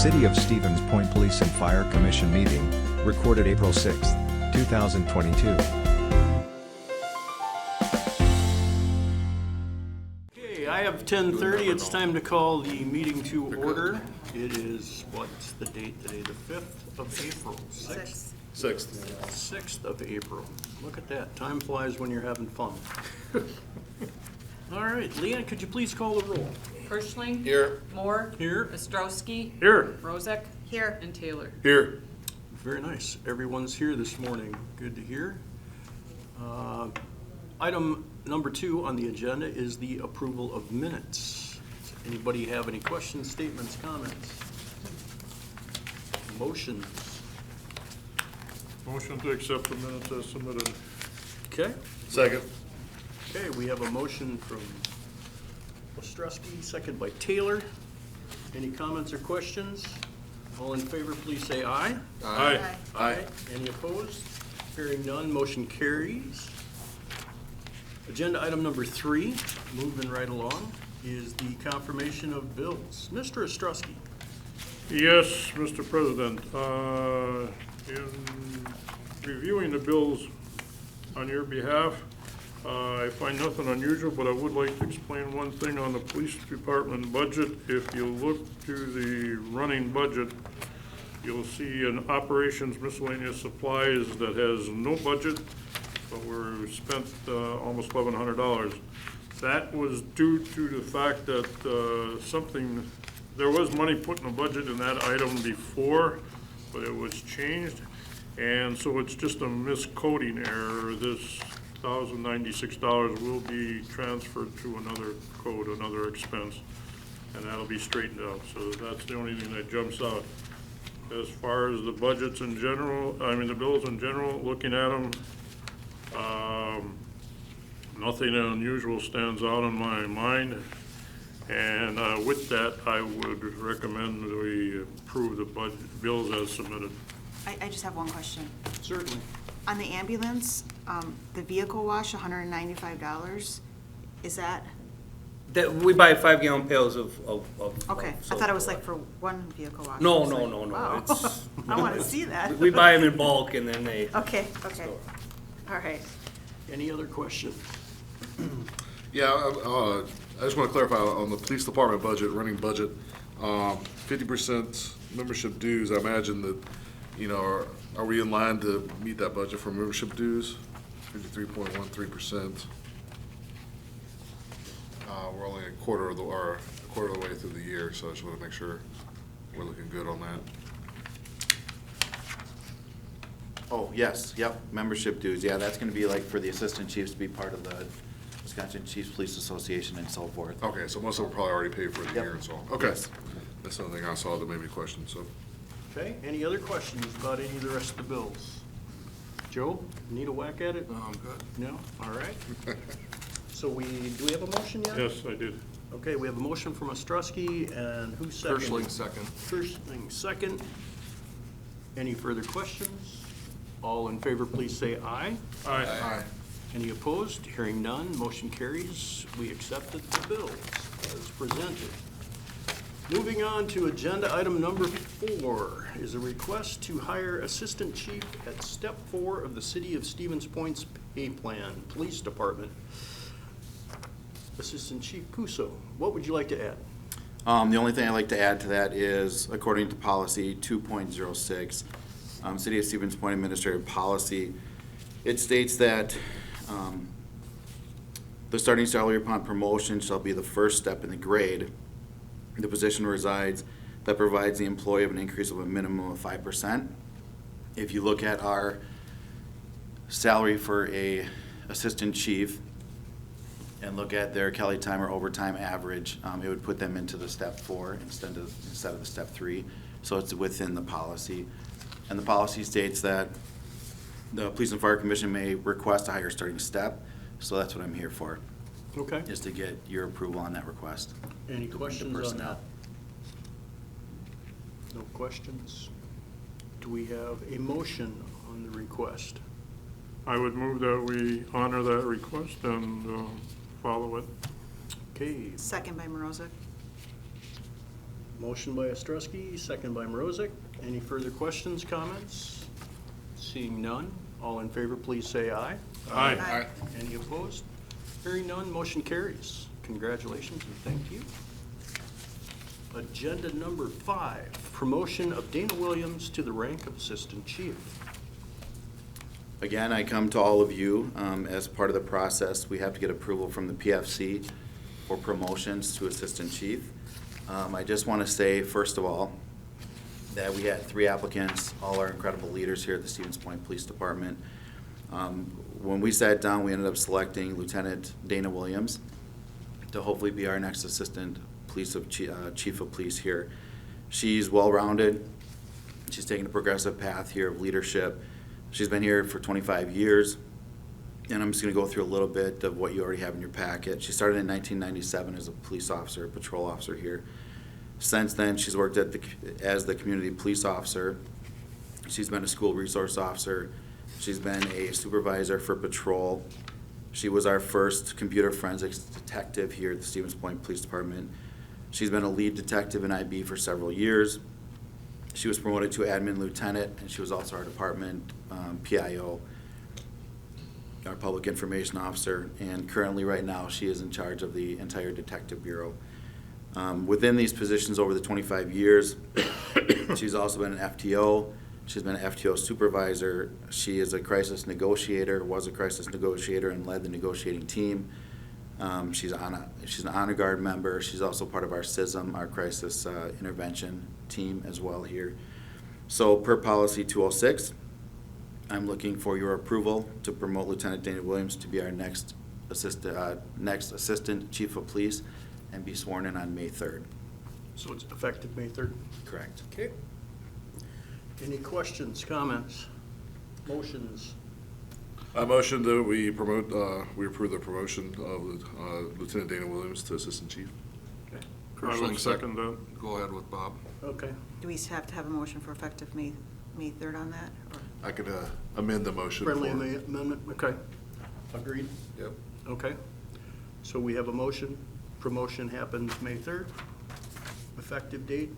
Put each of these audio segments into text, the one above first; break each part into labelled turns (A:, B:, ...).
A: City of Stevens Point Police and Fire Commission meeting, recorded April 6, 2022.
B: Okay, I have 10:30. It's time to call the meeting to order. It is, what's the date today? The 5th of April? 6th? 6th of April. Look at that. Time flies when you're having fun. All right, Leanne, could you please call the roll?
C: Kirschling.
D: Here.
C: Moore.
B: Here.
C: Ostrowski.
B: Here.
C: Rozek. Here. And Taylor.
D: Here.
B: Very nice. Everyone's here this morning. Good to hear. Item number 2 on the agenda is the approval of minutes. Does anybody have any questions, statements, comments? Motions?
D: Motion to accept the minutes as submitted.
B: Okay.
D: Second.
B: Okay, we have a motion from Ostrowski, second by Taylor. Any comments or questions? All in favor, please say aye.
D: Aye. Aye.
B: Any opposed? Hearing none, motion carries. Agenda item number 3, moving right along, is the confirmation of bills. Mr. Ostrowski.
D: Yes, Mr. President. In reviewing the bills on your behalf, I find nothing unusual, but I would like to explain one thing on the police department budget. If you look to the running budget, you'll see an operations miscellaneous supplies that has no budget, but we're spent almost $1,100. That was due to the fact that there was money put in the budget in that item before, but it was changed. And so it's just a miscoding error. This $1,096 will be transferred to another code, another expense, and that'll be straightened out. So that's the only thing that jumps out. As far as the budgets in general, the bills in general, looking at them, nothing unusual stands out in my mind. And with that, I would recommend that we approve the budget bills as submitted.
E: I just have one question.
B: Certainly.
E: On the ambulance, the vehicle wash, $195, is that,
F: That we buy 5-gallon pails of
E: okay, I thought it was like for one vehicle wash.
F: No,
E: I was
F: no,
E: like,
F: no, no.
E: wow.
F: It's,
E: I want to see that.
F: we buy them in bulk and then they.
E: Okay,
F: store.
E: all right.
B: Any other questions?
G: Yeah, I just want to clarify on the police department budget, running budget, 50% membership dues. I imagine that, are we in line to meet that budget for membership dues? 53.13%. We're only a quarter of the way through the year, so I just want to make sure we're looking good on that.
H: Oh, yes, yep, membership dues, yeah, that's gonna be like for the assistant chiefs to be part of the Wisconsin Chiefs Police Association and so forth.
G: Okay, so most of them probably already paid for the
H: Yep.
G: year and so on. Okay,
H: Yes.
G: that's the only thing I saw that made me question. So,
B: Okay, any other questions about any of the rest of the bills? Joe, need a whack at it?
D: No, I'm good.
B: No? All right. So do we have a motion yet?
D: Yes, I did.
B: Okay, we have a motion from Ostrowski, and who's second?
D: Kirschling, second.
B: Kirschling, second. Any further questions? All in favor, please say aye.
D: Aye.
B: Any opposed? Hearing none, motion carries. We accepted the bills as presented. Moving on to agenda item number 4 is a request to hire assistant chief at step 4 of the City of Stevens Point's pay plan, Police Department. Assistant Chief Puso, what would you like to add?
H: The only thing I'd like to add to that is, according to policy 2.06, City of Stevens Point Administrative Policy, it states that the starting salary upon promotion shall be the first step in the grade the position resides that provides the employee of an increase of a minimum of 5%. If you look at our salary for a assistant chief and look at their Kelly time or overtime average, it would put them into the step 4 instead of the step 3. So it's within the policy. And the policy states that the Police and Fire Commission may request a higher starting step. So that's what I'm here for,
B: Okay.
H: is to get your approval on that request.
B: Any questions on
H: personnel.
B: that? No questions? Do we have a motion on the request?
D: I would move that we honor that request and follow it.
B: Okay,
E: Second by Morozek.
B: Motion by Ostrowski, second by Mrozek. Any further questions, comments? Seeing none, all in favor, please say aye.
D: Aye.
B: Any opposed? Hearing none, motion carries. Congratulations and thank you. Agenda number 5, promotion of Dana Williams to the rank of Assistant Chief.
H: Again, I come to all of you as part of the process. We have to get approval from the PFC for promotions to Assistant Chief. I just want to say, first of all, that we had 3 applicants, all are incredible leaders here at the Stevens Point Police Department. When we sat down, we ended up selecting Lieutenant Dana Williams to hopefully be our next Assistant Chief of Police here. She's well-rounded. She's taken a progressive path here of leadership. She's been here for 25 years, and I'm just going to go through a little bit of what you already have in your packet. She started in 1997 as a police officer, a patrol officer here. Since then, she's worked as the community police officer. She's been a school resource officer. She's been a supervisor for patrol. She was our first computer forensics detective here at the Stevens Point Police Department. She's been a lead detective in IB for several years. She was promoted to admin lieutenant, and she was also our department PIO, our public information officer, and currently right now she is in charge of the entire detective bureau. Within these positions over the 25 years, she's also been an FTO. She's been an FTO supervisor. She is a crisis negotiator, was a crisis negotiator, and led the negotiating team. She's an honor guard member. She's also part of our CISM, our crisis intervention team as well here. So per policy 206, I'm looking for your approval to promote Lieutenant Dana Williams to be our next Assistant Chief of Police and be sworn in on May 3rd.
B: So it's effective May 3rd?
H: Correct.
B: Okay. Any questions, comments, motions?
G: I motion that we approve the promotion of Lieutenant Dana Williams to Assistant Chief.
B: Okay.
D: I will second that.
G: Go ahead with Bob.
B: Okay.
E: Do we have to have a motion for effective May 3rd on that? Or-
G: I could amend the motion.
B: Friendly
G: for-
B: amendment, okay. Agreed?
G: Yep.
B: Okay. So we have a motion. Promotion happens May 3rd. Effective date.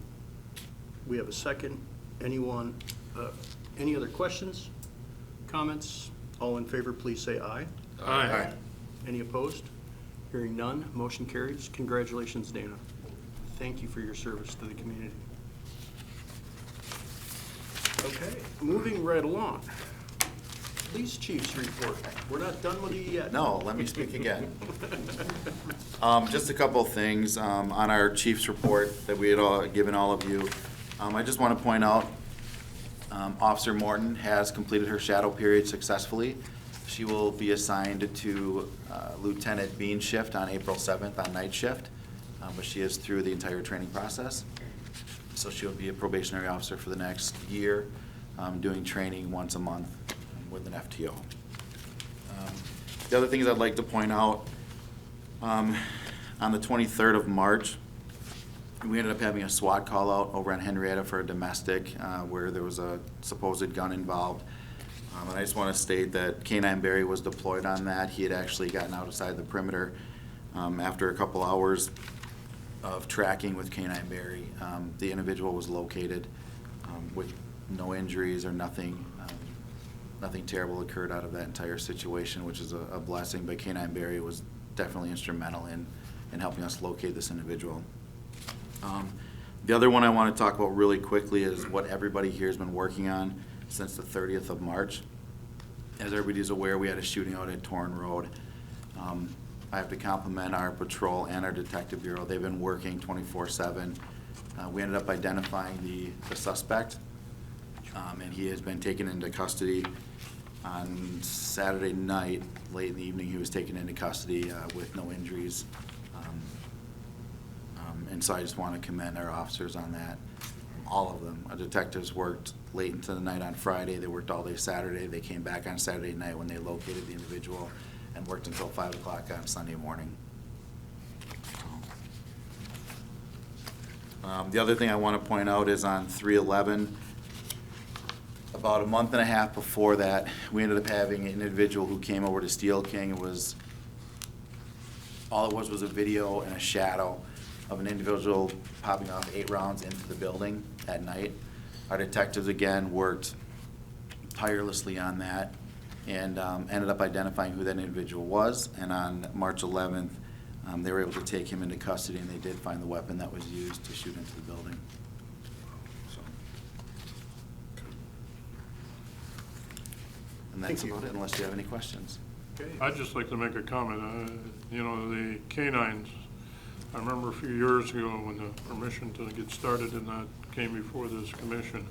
B: We have a second. Anyone, any other questions, comments? All in favor, please say aye.
D: Aye.
B: Any opposed? Hearing none, motion carries. Congratulations, Dana. Thank you for your service to the community. Okay, moving right along. Police chief's report. We're not done with you yet.
H: No, let me speak again. Just a couple of things on our chief's report that we had given all of you. I just want to point out, Officer Morton has completed her shadow period successfully. She will be assigned to Lieutenant Bean shift on April 7th on night shift, but she is through the entire training process. So she'll be a probationary officer for the next year, doing training once a month with an FTO. The other things I'd like to point out, on the 23rd of March, we ended up having a SWAT call out over on Henrietta for a domestic where there was a supposed gun involved. And I just want to state that K-9 Barry was deployed on that. He had actually gotten outside the perimeter after a couple hours of tracking with K-9 Barry. The individual was located with no injuries or nothing. Nothing terrible occurred out of that entire situation, which is a blessing, but K-9 Barry was definitely instrumental in helping us locate this individual. The other one I want to talk about really quickly is what everybody here has been working on since the 30th of March. As everybody's aware, we had a shooting out at Torn Road. I have to compliment our patrol and our detective bureau. They've been working 24/7. We ended up identifying the suspect, and he has been taken into custody. On Saturday night, late in the evening, he was taken into custody with no injuries. And so I just want to commend our officers on that, all of them. Our detectives worked late into the night on Friday. They worked all day Saturday. They came back on Saturday night when they located the individual and worked until 5 o'clock on Sunday morning. The other thing I want to point out is on 3/11, about a month and a half before that, we ended up having an individual who came over to Steel King. All it was a video and a shadow. of an individual popping off 8 rounds into the building at night. Our detectives again worked tirelessly on that and ended up identifying who that individual was. And on March 11th, they were able to take him into custody, and they did find the weapon that was used to shoot into the building. So. And that's
B: Thank you.
H: about it, unless you have any questions.
B: Okay.
D: I'd just like to make a comment. You know, the canines, I remember a few years ago when the permission to get started in that came before this commission.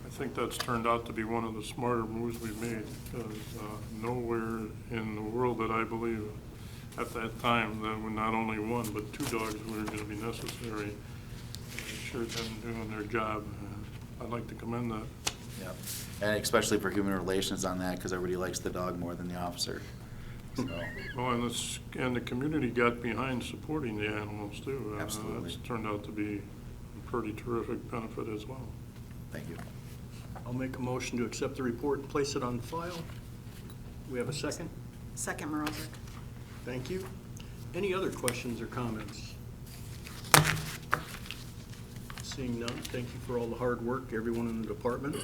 D: I think that's turned out to be one of the smarter moves we've made, because nowhere in the world that I believe at that time that were not only one but 2 dogs were going to be necessary. Sure them doing their job. I'd like to commend that.
H: Yep. And especially for human relations on that, because everybody likes the dog more than the officer. So,
D: Well, and the community got behind supporting the animals too.
H: Absolutely.
D: That's turned out to be a pretty terrific benefit as well.
H: thank you.
B: I'll make a motion to accept the report and place it on file. We have a second?
E: Second, Maroser.
B: Thank you. Any other questions or comments? Seeing none, thank you for all the hard work, everyone in the department.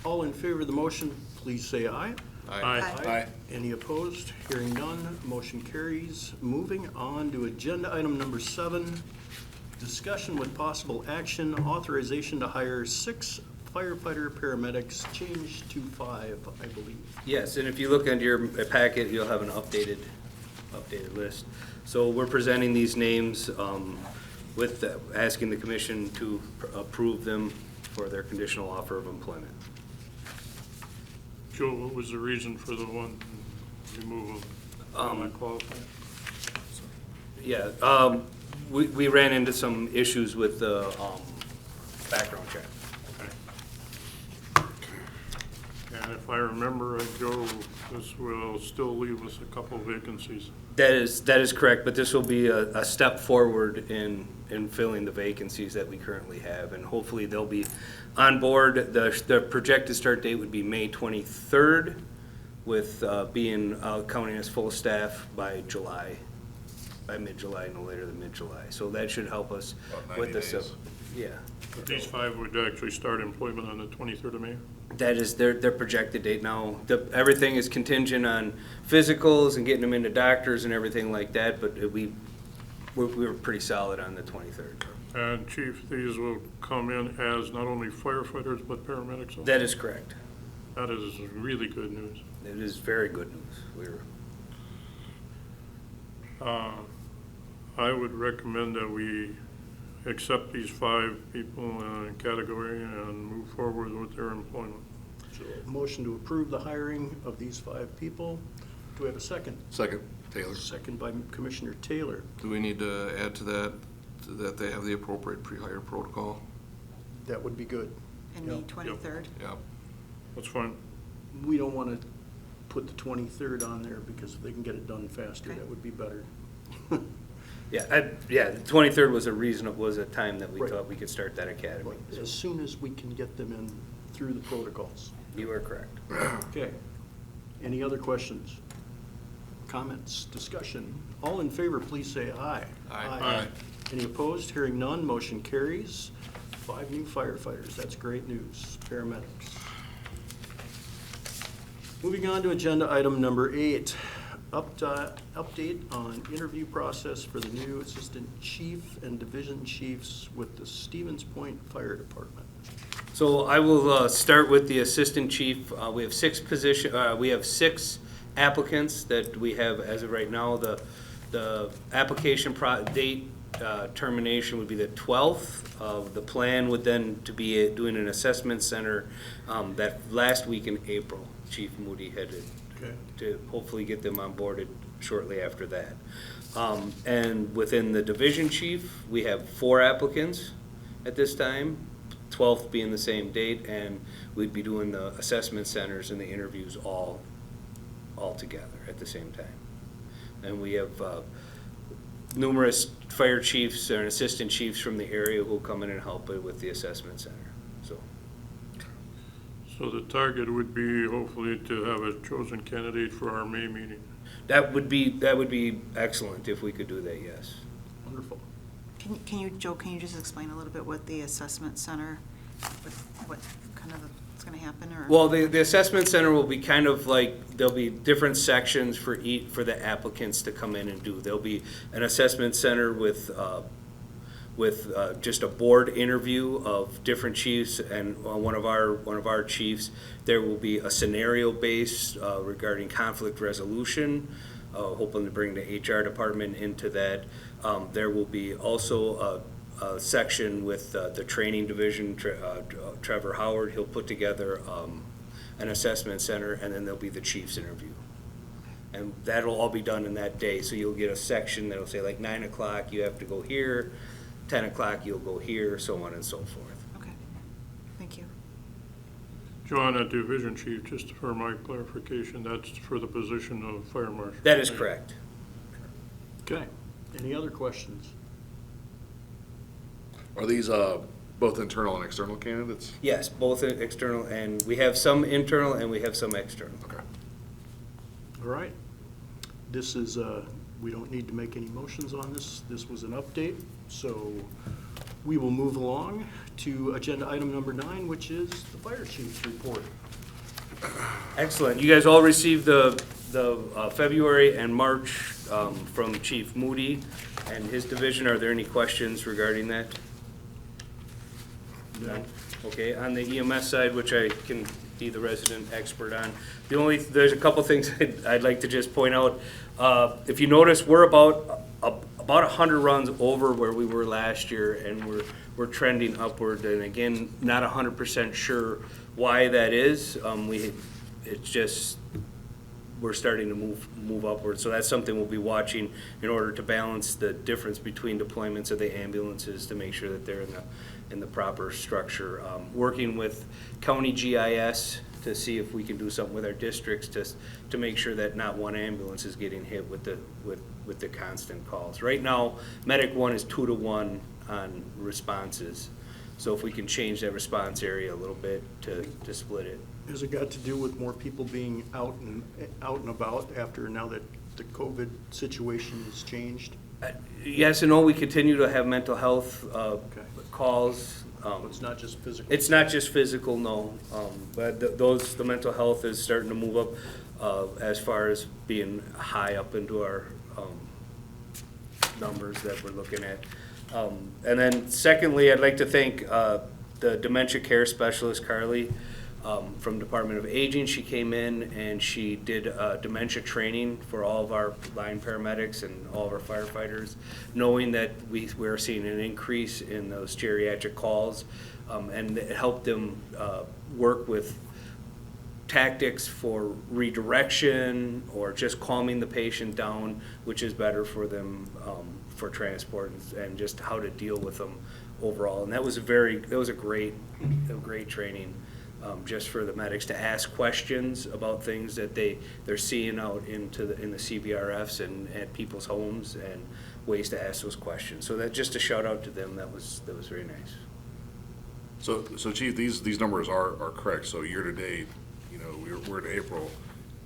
B: All in favor of the motion, please say aye.
D: Aye.
B: Any opposed? Hearing none, motion carries. Moving on to agenda item number 7, discussion with possible action, authorization to hire 6 firefighter paramedics, change to 5, I believe.
F: Yes, and if you look under your packet, you'll have an updated list. So we're presenting these names with asking the commission to approve them for their conditional offer of employment.
D: Joe, what was the reason for the one removal? Not qualified?
F: Yeah, we ran into some issues with the background check.
D: And if I remember right, Joe, this will still leave us a couple vacancies.
F: That is correct, but this will be a step forward in filling the vacancies that we currently have, and hopefully they'll be on board. The projected start date would be May 23rd, with being counting as full staff by mid-July, no later than mid-July. So that should help us
G: About
F: with
G: 90
F: the
G: days.
F: yeah.
D: But these 5 would actually start employment on the 23rd of May?
F: That is their projected date now. Everything is contingent on physicals and getting them into doctors and everything like that, but we were pretty solid on the 23rd.
D: And Chief, these will come in as not only firefighters but paramedics also?
F: That is correct.
D: That is really good news.
F: It is very good news.
D: I would recommend that we accept these 5 people in category and move forward with their employment.
B: So, motion to approve the hiring of these 5 people. Do we have a second?
G: Second, Taylor.
B: Second by Commissioner Taylor.
I: Do we need to add to that they have the appropriate pre-hire protocol?
B: That would be good.
E: And May
B: Yep.
E: 23rd.
I: Yeah.
D: That's fine.
B: We don't want to put the 23rd on there because if they can get it done faster,
E: Okay.
B: that would be better.
F: Yeah, the 23rd was a time that we
B: Right.
F: thought we could start that academy.
B: As soon as we can get them in through the protocols.
F: You are correct.
B: Okay. Any other questions? Comments, discussion? All in favor, please say aye.
I: Aye.
B: Any opposed? Hearing none, motion carries. 5 new firefighters, that's great news. Paramedics. Moving on to agenda item number 8, update on interview process for the new assistant chief and division chiefs with the Stevens Point Fire Department.
F: So I will start with the assistant chief. We have 6 applicants that we have as of right now. The application date termination would be the 12th. The plan would then to be doing an assessment center that last week in April. Chief Moody headed to hopefully get them onboarded shortly after that. And within the division chief, we have 4 applicants at this time, 12th being the same date, and we'd be doing the assessment centers and the interviews all together at the same time. And we have numerous fire chiefs and assistant chiefs from the area who will come in and help with the assessment center.
D: So the target would be hopefully to have a chosen candidate for our May meeting.
F: That would be excellent if we could do that, yes.
B: Wonderful.
E: Can you, Joe, can you just explain a little bit what the assessment center, what kind of is gonna happen, or?
F: Well, the assessment center will be kind of like, there'll be different sections for the applicants to come in and do. There'll be an assessment center with just a board interview of different chiefs and one of our chiefs. There will be a scenario based regarding conflict resolution, hoping to bring the HR department into that. There will be also a section with the training division, Trevor Howard. He'll put together an assessment center, and then there'll be the chief's interview. And that'll all be done in that day. So you'll get a section that'll say like 9 o'clock, you have to go here, 10 o'clock, you'll go here, so on and so forth.
E: Okay, thank you.
D: John, that division chief, just for my clarification, that's for the position of fire marshal?
F: That is correct.
B: Okay. Any other questions?
G: Are these both internal and external candidates?
F: Yes, both external, and we have some internal and we have some external.
G: Okay.
B: All right. This is, we don't need to make any motions on this. This was an update. So we will move along to agenda item number 9, which is the fire chief's report.
F: Excellent. You guys all received the February and March from Chief Moody and his division. Are there any questions regarding that? No. Okay, on the EMS side, which I can be the resident expert on, there's a couple things I'd like to just point out. If you notice, we're about 100 runs over where we were last year, and we're trending upward. And again, not 100% sure why that is. It's just we're starting to move upward. So that's something we'll be watching in order to balance the difference between deployments of the ambulances to make sure that they're in the proper structure. Working with county GIS to see if we can do something with our districts to make sure that not one ambulance is getting hit with the constant calls. Right now, Medic 1 is 2 to 1 on responses. So if we can change that response area a little bit to split it.
B: Has it got to do with more people being out and about after now that the COVID situation has changed?
F: Yes and no. We continue to have mental health calls.
B: It's not just physical?
F: It's not just physical, no. But the mental health is starting to move up as far as being high up into our numbers that we're looking at. And then secondly, I'd like to thank the dementia care specialist, Carly, from Department of Aging. She came in and she did dementia training for all of our line paramedics and all of our firefighters, knowing that we're seeing an increase in those geriatric calls, and it helped them work with tactics for redirection or just calming the patient down, which is better for them for transport and just how to deal with them overall. And that was a great training. Just for the medics to ask questions about things that they're seeing out in the CBRFs and at people's homes, and ways to ask those questions. So that, just a shout out to them. That was very nice.
G: So Chief, these numbers are correct. So year to date, we're in April,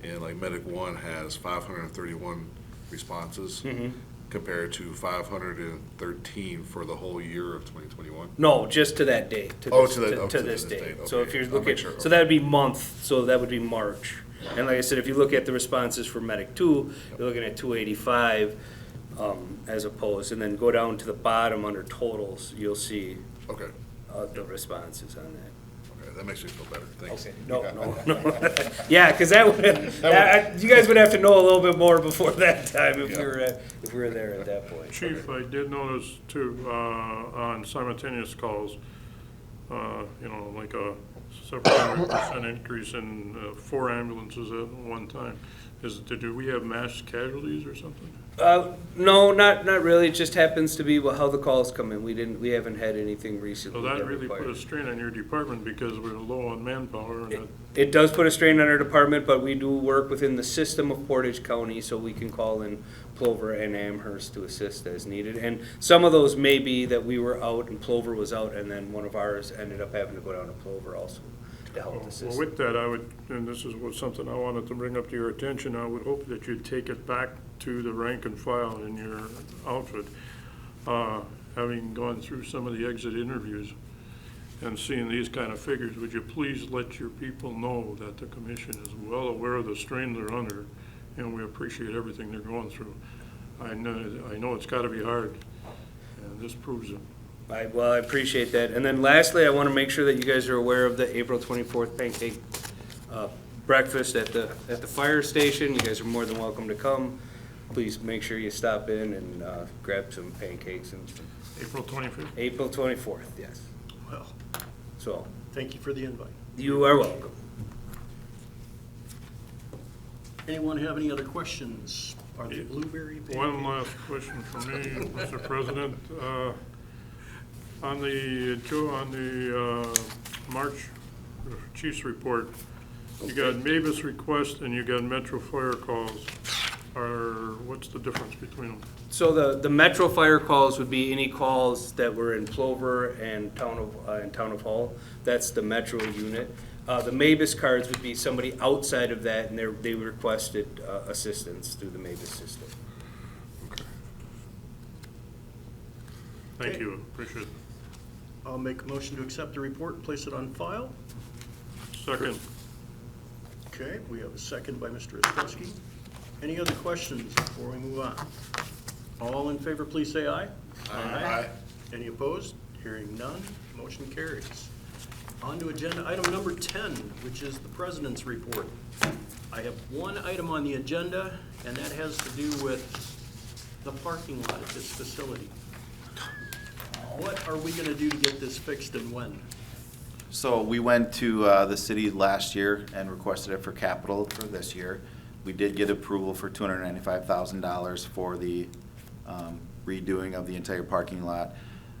G: and like Medic 1 has 531 responses.
F: Mm-hmm.
G: Compared to 513 for the whole year of 2021?
F: No, just to that date. To this date.
G: Okay.
F: So if you're
G: I'll
F: looking,
G: make sure.
F: so that would be month. So that would be March. And like I said, if you look at the responses for Medic 2, you're looking at 285 as opposed, and then go down to the bottom under totals, you'll see
G: Okay.
F: the responses on that.
G: Okay, that makes me feel better. Thanks.
F: Okay, no. Yeah, because you guys would have to know a little bit more before that time if we were there at that point.
D: Chief, I did notice too, on simultaneous calls, like a 700% increase in 4 ambulances at one time. Do we have mass casualties or something?
F: No, not really. It just happens to be how the calls come in. We haven't had anything recently.
D: So that really put a strain on your department because we're low on manpower. And
F: it does put a strain on our department, but we do work within the system of Portage County, so we can call in Plover and Amherst to assist as needed. And some of those may be that we were out and Plover was out, and then one of ours ended up having to go down to Plover also. to help the
D: Well,
F: system.
D: with that, I would, and this was something I wanted to bring up to your attention, I would hope that you'd take it back to the rank and file in your outfit. Having gone through some of the exit interviews and seeing these kind of figures, would you please let your people know that the commission is well aware of the strain they're under, and we appreciate everything they're going through. I know it's gotta be hard, and this proves it.
F: Well, I appreciate that. And then lastly, I want to make sure that you guys are aware of the April 24th pancake breakfast at the fire station. You guys are more than welcome to come. Please make sure you stop in and grab some pancakes. And
D: April 25th?
F: April 24th, yes.
B: Well,
F: So,
B: thank you for the invite.
F: you are welcome.
B: Anyone have any other questions? Are the blueberry pancakes?
D: One last question from me, Mr. President. On the March Chief's report, you got Mavis request and you got Metro Fire calls. What's the difference between them?
F: So the Metro fire calls would be any calls that were in Plover and Town of Hull. That's the Metro unit. The Mavis cards would be somebody outside of that, and they requested assistance through the Mavis system.
D: Thank
B: Okay.
D: you, appreciate it.
B: I'll make a motion to accept the report and place it on file.
D: Second.
B: Okay, we have a second by Mr. Ostrowski. Any other questions before we move on? All in favor, please say aye.
G: Aye.
B: Any opposed? Hearing none, motion carries. On to agenda item number 10, which is the President's report. I have one item on the agenda, and that has to do with the parking lot at this facility. What are we gonna do to get this fixed and when?
H: So we went to the city last year and requested it for capital for this year. We did get approval for $295,000 for the redoing of the entire parking lot.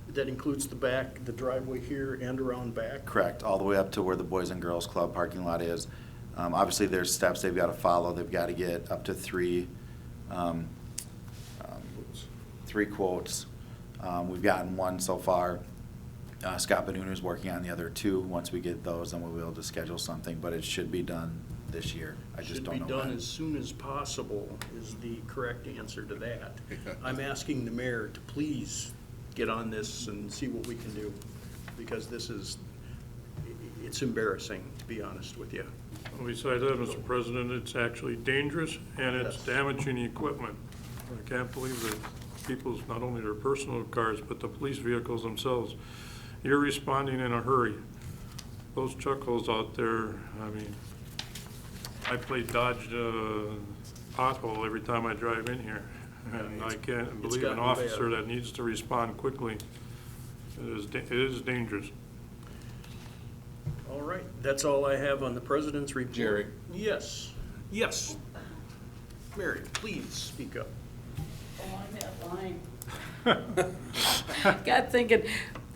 B: That includes the back, the driveway here and around back?
H: Correct, all the way up to where the Boys and Girls Club parking lot is. Obviously, there's steps they've got to follow. They've got to get up to three quotes. We've gotten one so far. Scott Benoon is working on the other two. Once we get those, then we'll be able to schedule something, but it should be done this year. I just don't know
B: Should be done
H: when.
B: as soon as possible is the correct answer to that. I'm asking the mayor to please get on this and see what we can do, because it's embarrassing, to be honest with you.
D: Besides that, Mr. President, it's actually dangerous and it's
B: Yes.
D: damaging equipment. I can't believe that people's, not only their personal cars, but the police vehicles themselves, you're responding in a hurry. Those chuckles out there, I mean, I play dodge pothole every time I drive in here. And I can't believe an
B: gotten
D: officer
B: bad.
D: that needs to respond quickly. It is dangerous.
B: All right, that's all I have on the President's report.
I: Jerry.
B: Yes, yes. Mary, please speak up.
J: Oh, I'm at line. Got thinking,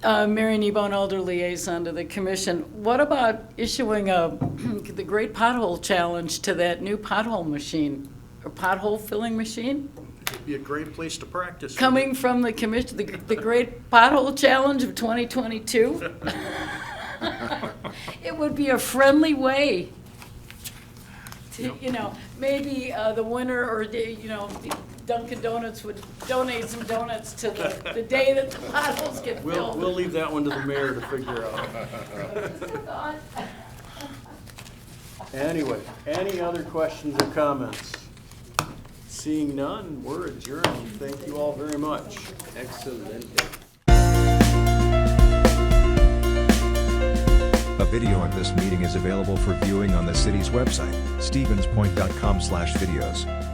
J: Mary Kneebone, Elder Liaison to the Commission. What about issuing the Great Pothole Challenge to that new pothole machine, or pothole filling machine?
B: It'd be a great place to practice.
J: Coming from the commission, the Great Pothole Challenge of 2022? It would be a friendly way to, maybe the winner or, Dunkin' Donuts would donate some donuts to the day that the potholes get
B: We'll
J: filled.
B: leave that one to the mayor to figure out. Anyway, any other questions or comments? Seeing none, we're adjourned. Thank you all very much.
F: Excellent.
A: A video of this meeting is available for viewing on the city's website, stevenspoint.com/videos.